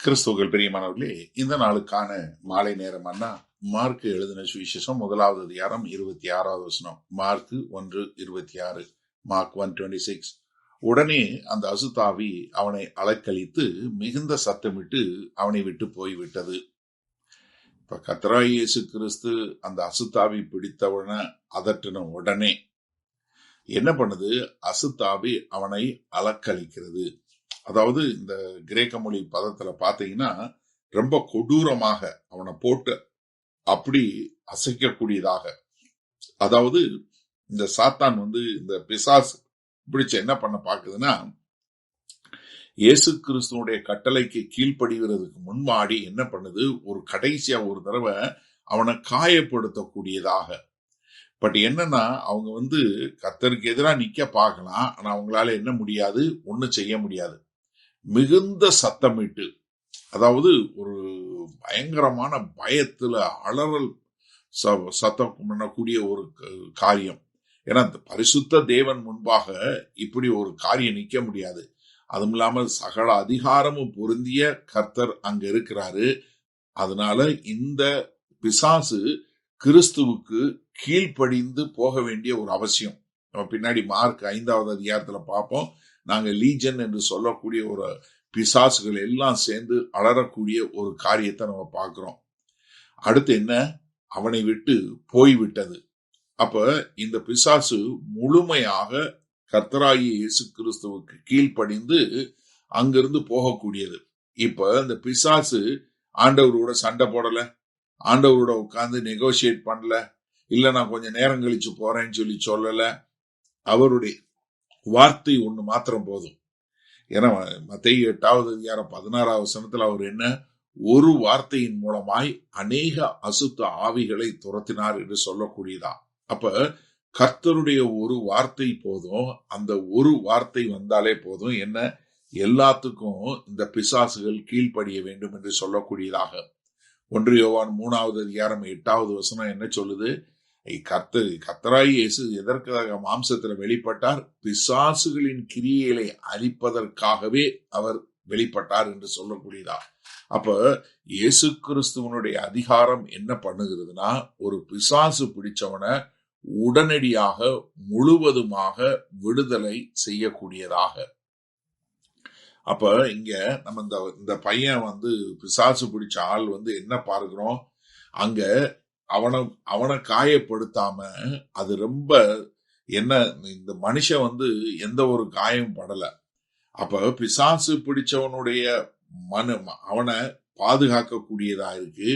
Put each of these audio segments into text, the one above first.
கிறிஸ்துவுக்குள் பிரியமானவர்களே, இந்த நாளுக்கான மாலை நேரம் அண்ணா மார்க் எழுதின சுவிசேஷம் 1வது அதிகாரம் 26வது வசனம். மார்க் 1:26. மார்க் 1:26. உடனே அந்த அசுத்தாவி அவனை அலைக்கழித்து மிகுந்த சத்தமிட்டு அவனை விட்டு போய்விட்டது. இப்ப கர்த்தராகிய இயேசு கிறிஸ்து அந்த அசுத்தாவி பிடித்தவன அதட்டின உடனே என்ன பண்ணுது? அசுத்தாவி அவனை அலக்களிக்கிறது. அதாவது இந்த கிரேக்க மொழி பதத்துல பாத்தீங்கன்னா ரொம்ப கொடூரமாக அவனை போட்டு அப்படி அசைக்கக்கூடியதாக, அதாவது இந்த சாத்தான் இந்த பிசாசு பிடிச்ச என்ன பண்ண பாக்குதுன்னா, இயேசு கிறிஸ்துவனுடைய கட்டளைக்கு கீழ்ப்படிகிறதுக்கு முன்பாடி என்ன பண்ணுது, ஒரு கடைசியா ஒரு தடவை அவனை காயப்படுத்தக்கூடியதாக. பட் என்னன்னா, அவங்க கர்த்தருக்கு எதிராக நிக்க பார்க்கலாம், ஆனா அவங்களால என்ன முடியாது, ஒண்ணும் செய்ய முடியாது. மிகுந்த சத்தமிட்டு, அதாவது ஒரு பயங்கரமான பயத்துல அலறல் சத்தம் பண்ணக்கூடிய ஒரு காரியம். ஏன்னா பரிசுத்த தேவன் முன்பாக இப்படி ஒரு காரியம் நிக்க முடியாது. அதுவும் இல்லாமல் சகல அதிகாரமும் பொருந்திய கர்த்தர் அங்க இருக்கிறாரு. அதனால இந்த பிசாசு கிறிஸ்துவுக்கு கீழ்ப்படிந்து போக வேண்டிய ஒரு அவசியம். நம்ம பின்னாடி மார்க் 5வது அதிகாரத்துல பார்ப்போம். நாங்க லீஜன் என்று சொல்லக்கூடிய ஒரு பிசாசுகள் எல்லாம் சேர்ந்து அலறக்கூடிய ஒரு காரியத்தை நம்ம பார்க்கிறோம். அடுத்து என்ன? அவனை விட்டு போய்விட்டது. அப்ப இந்த பிசாசு முழுமையாக கர்த்தராகிய இயேசு கிறிஸ்துவுக்கு கீழ்ப்படிந்து அங்கிருந்து போகக்கூடியது. இப்ப இந்த பிசாசு ஆண்டவரோட சண்டை போடல, ஆண்டவரோட உட்கார்ந்து நெகோசியேட் பண்ணல, இல்ல நான் கொஞ்சம் நேரம் கழிச்சு போறேன்னு சொல்லல. அவருடைய வார்த்தை ஒண்ணு மாத்திரம் போதும். ஏன்னா மத்தேயு 8வது அதிகாரம் 16வது வசனத்துல அவர் என்ன, ஒரு வார்த்தையின் மூலமாய் அநேக அசுத்த ஆவிகளை துரத்தினார் என்று சொல்லக்கூடியதா. அப்ப கர்த்தருடைய ஒரு வார்த்தை போதும், அந்த ஒரு வார்த்தை வந்தாலே போதும், என்ன எல்லாத்துக்கும் இந்த பிசாசுகள் கீழ்ப்படிய வேண்டும் என்று சொல்லக்கூடியதாக. 1 யோவான் 3வது அதிகாரம் 8வது வசனம் என்ன சொல்லுது? கர்த்தராகிய இயேசு எதற்காக மாம்சத்துல வெளிப்பட்டார்? பிசாசுகளின் கிரியைகளை அழிப்பதற்காகவே அவர் வெளிப்பட்டார் என்று சொல்லக்கூடியதா. அப்ப இயேசு கிறிஸ்துவனுடைய அதிகாரம் என்ன பண்ணுகிறதுனா, ஒரு பிசாசு பிடிச்சவனை உடனடியாக முழுவதுமாக விடுதலை செய்யக்கூடியதாக. அப்ப இங்க நம்ம இந்த பையன் பிசாசு பிடிச்ச ஆள் என்ன பார்க்கிறோம், அங்க அவனை காயப்படுத்தாம, அது ரொம்ப என்ன, இந்த மனுஷன் எந்த ஒரு காயம் படல. அப்ப பிசாசு பிடிச்சவனுடைய அவனை பாதுகாக்க கூடியதா இருக்கு.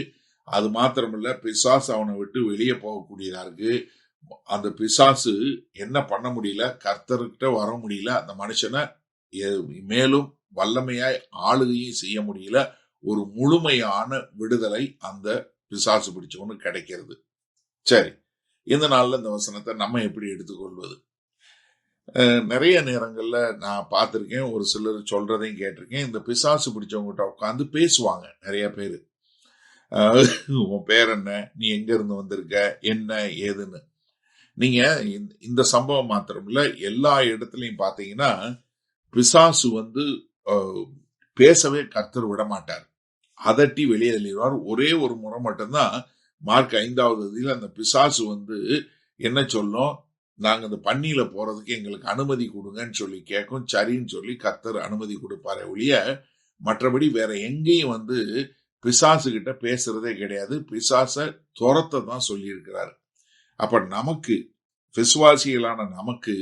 அது மாத்திரமில்ல, பிசாசு அவனை விட்டு வெளியே போகக்கூடியதா இருக்கு. அந்த பிசாசு என்ன பண்ண முடியல, கர்த்தர்கிட்ட வர முடியல, அந்த மனுஷனை மேலும் வல்லமையாய் ஆளுகையும் செய்ய முடியல. ஒரு முழுமையான விடுதலை அந்த பிசாசு பிடிச்சவனுக்கு கிடைக்கிறது. சரி, இந்த நாள்ல இந்த வசனத்தை நம்ம எப்படி எடுத்துக்கொள்வது? நிறைய நேரங்கள்ல நான் பார்த்திருக்கேன், ஒரு சிலர் சொல்றதையும் கேட்டிருக்கேன். இந்த பிசாசு பிடிச்சவங்ககிட்ட உட்காந்து பேசுவாங்க நிறைய பேரு. உன் பேர் என்ன, நீ எங்க இருந்து வந்திருக்க, என்ன ஏதுன்னு. நீங்க இந்த சம்பவம் மாத்திரம் இல்ல, எல்லா இடத்துலயும் பாத்தீங்கன்னா பிசாசு பேசவே கர்த்தர் விட மாட்டார், அதட்டி வெளியே தள்ளிடுவார். ஒரே ஒரு முறை மட்டும்தான் மார்க் 5வது அதில் அந்த பிசாசு என்ன சொல்லும், நாங்க இந்த பன்னியில போறதுக்கு எங்களுக்கு அனுமதி கொடுங்கன்னு சொல்லி கேட்கும். சரின்னு சொல்லி கர்த்தர் அனுமதி கொடுப்பாரு ஒழிய, மற்றபடி வேற எங்கேயும் பிசாசு கிட்ட பேசுறதே கிடையாது. பிசாச துரத்த தான் சொல்லி இருக்கிறாரு. அப்ப நமக்கு, விசுவாசிகளான நமக்கு,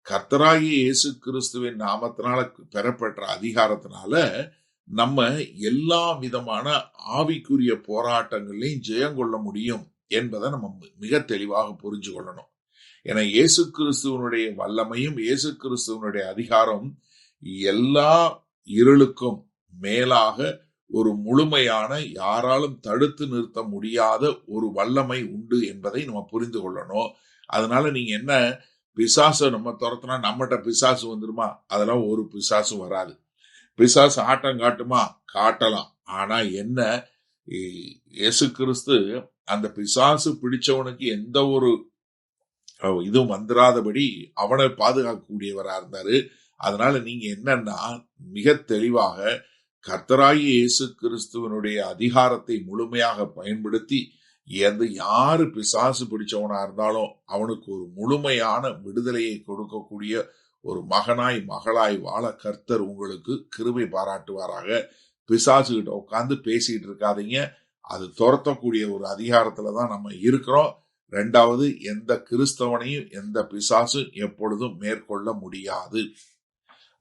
கர்த்தராகிய இயேசு கிறிஸ்துவின் நாமத்தினால பெறப்பெற்ற அதிகாரத்தினால நம்ம எல்லா விதமான ஆவிக்குரிய போராட்டங்களையும் ஜெயம் கொள்ள முடியும் என்பதை நம்ம மிக தெளிவாக புரிஞ்சு கொள்ளணும். ஏன்னா இயேசு கிறிஸ்துவனுடைய வல்லமையும் இயேசு கிறிஸ்துவனுடைய அதிகாரம் எல்லா இருளுக்கும் மேலாக ஒரு முழுமையான, யாராலும் தடுத்து நிறுத்த முடியாத ஒரு வல்லமை உண்டு என்பதை நம்ம புரிந்து கொள்ளணும். அதனால நீங்க என்ன, பிசாசு நம்ம துரத்துனா நம்மகிட்ட பிசாசு வந்துருமா? அதெல்லாம் ஒரு பிசாசு வராது. பிசாசு ஆட்டம் காட்டுமா? காட்டலாம். ஆனா என்ன, இயேசு கிறிஸ்து அந்த பிசாசு பிடிச்சவனுக்கு எந்த ஒரு இதுவும் வந்துராதபடி அவனை பாதுகாக்கக்கூடியவரா இருந்தாரு. அதனால நீங்க என்னன்னா, மிக தெளிவாக கர்த்தராகிய இயேசு கிறிஸ்துவனுடைய அதிகாரத்தை முழுமையாக பயன்படுத்தி யாரு பிசாசு பிடிச்சவனா இருந்தாலும் அவனுக்கு ஒரு முழுமையான விடுதலையை கொடுக்கக்கூடிய ஒரு மகனாய் மகளாய் வாழ கர்த்தர் உங்களுக்கு கிருபை பாராட்டுவாராக. பிசாசு கிட்ட உட்கார்ந்து பேசிட்டு இருக்காதீங்க. அது துரத்தக்கூடிய ஒரு அதிகாரத்துலதான் நம்ம இருக்கிறோம். இரண்டாவது, எந்த கிறிஸ்தவனையும் எந்த பிசாசும் எப்பொழுதும் மேற்கொள்ள முடியாது.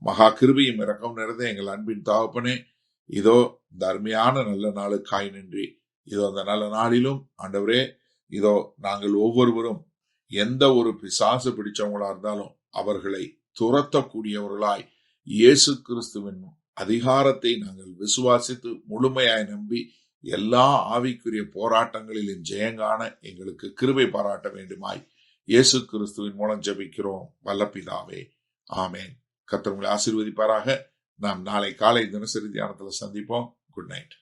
மகா கிருபையும் இரக்கம் நிறைந்த எங்கள் அன்பின் தகப்பனே, இதோ இந்த அருமையான நல்ல நாளுக்காய் நன்றி. இதோ அந்த நல்ல நாளிலும் ஆண்டவரே, இதோ நாங்கள் ஒவ்வொருவரும் எந்த ஒரு பிசாசு பிடிச்சவங்களா இருந்தாலும் அவர்களை துரத்தக்கூடியவர்களாய் இயேசு கிறிஸ்துவின் அதிகாரத்தை நாங்கள் விசுவாசித்து முழுமையாய் நம்பி எல்லா ஆவிக்குரிய போராட்டங்களிலும் ஜெயங்காண எங்களுக்கு கிருபை பாராட்ட வேண்டுமாய் இயேசு கிறிஸ்துவின் மூலம் ஜெபிக்கிறோம் வல்ல பிதாவே, ஆமேன். கர்த்தர் உங்களை ஆசீர்வதிப்பாராக. நாம் நாளை காலை தினசரி தியானத்துல சந்திப்போம். Good night.